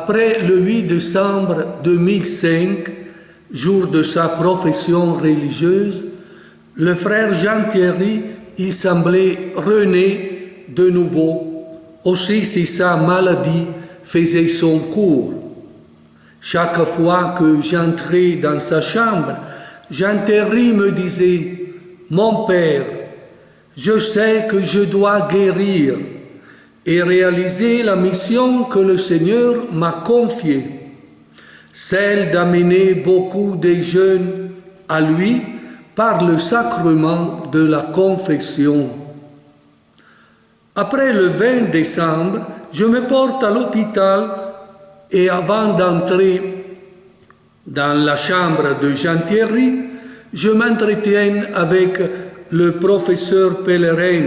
Après le 8 décembre 2005, jour de sa profession religieuse, le frère Jean-Thierry, il semblait renaître de nouveau, aussi si sa maladie faisait son cours. Chaque fois que j'entrais dans sa chambre, Jean-Thierry me disait « Mon père, je sais que je dois guérir et réaliser la mission que le Seigneur m'a confiée, celle d'amener beaucoup de jeunes à lui par le sacrement de la confession. » Après le 20 décembre, je me porte à l'hôpital et avant d'entrer dans la chambre de Jean-Thierry, je m'entretiens avec le professeur Pellerin,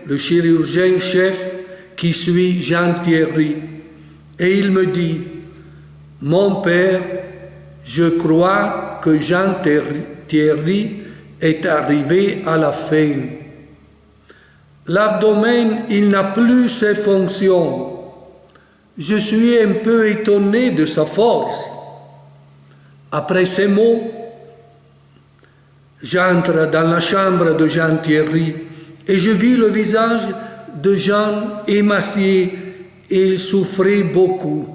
le chirurgien-chef qui suit Jean-Thierry. Et il me dit, « Mon père, je crois que Jean-Thierry est arrivé à la fin. L'abdomen, il n'a plus ses fonctions. Je suis un peu étonné de sa force. » Après ces mots, j'entre dans la chambre de Jean-Thierry et je vis le visage de Jean émacié et il souffrait beaucoup.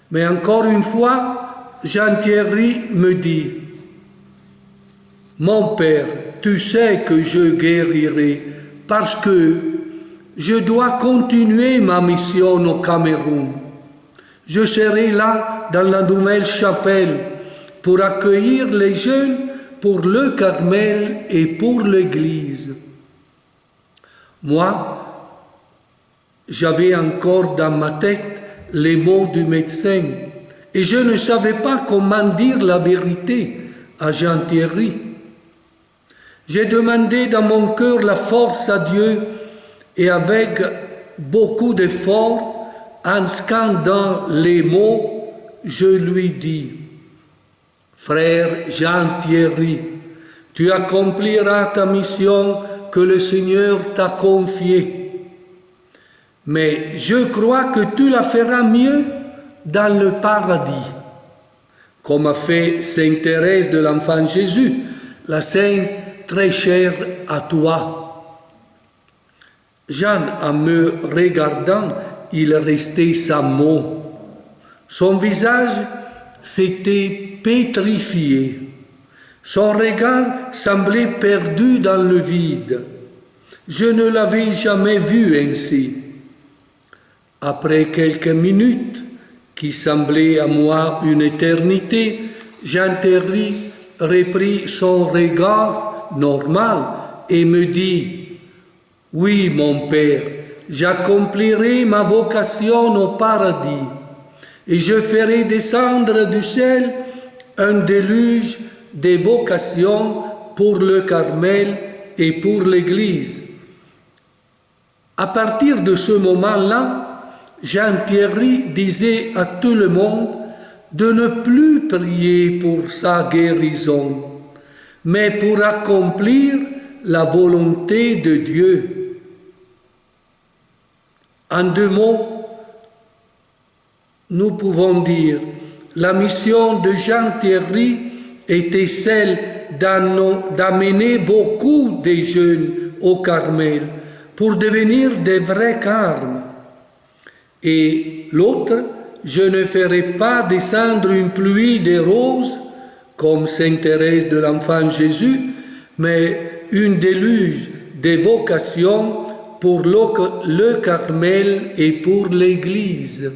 Mais encore une fois, Jean-Thierry me dit, « Mon père, tu sais que je guérirai parce que je dois continuer ma mission au Cameroun. Je serai là dans la nouvelle chapelle pour accueillir les jeunes pour le Carmel et pour l'Église. » Moi, j'avais encore dans ma tête les mots du médecin et je ne savais pas comment dire la vérité à Jean-Thierry. J'ai demandé dans mon cœur la force à Dieu et avec beaucoup d'efforts, en scandant les mots, je lui dis, « Frère Jean-Thierry, tu accompliras ta mission que le Seigneur t'a confiée. Mais je crois que tu la feras mieux dans le paradis, comme a fait Sainte Thérèse de l'Enfant Jésus, la sainte très chère à toi. » Jean, en me regardant, il restait sans mots. Son visage s'était pétrifié. Son regard semblait perdu dans le vide. Je ne l'avais jamais vu ainsi. Après quelques minutes, qui semblaient à moi une éternité, Jean-Thierry reprit son regard normal et me dit, « Oui, mon père, j'accomplirai ma vocation au paradis et je ferai descendre du ciel un déluge des vocations pour le Carmel et pour l'Église. » À partir de ce moment-là, Jean-Thierry disait à tout le monde de ne plus prier pour sa guérison, mais pour accomplir la volonté de Dieu. En deux mots, nous pouvons dire la mission de Jean-Thierry était celle d'amener beaucoup de jeunes au Carmel pour devenir des vrais carmes. Et l'autre, je ne ferai pas descendre une pluie de roses comme Sainte Thérèse de l'Enfant Jésus, mais une déluge de vocations pour le Carmel et pour l'Église.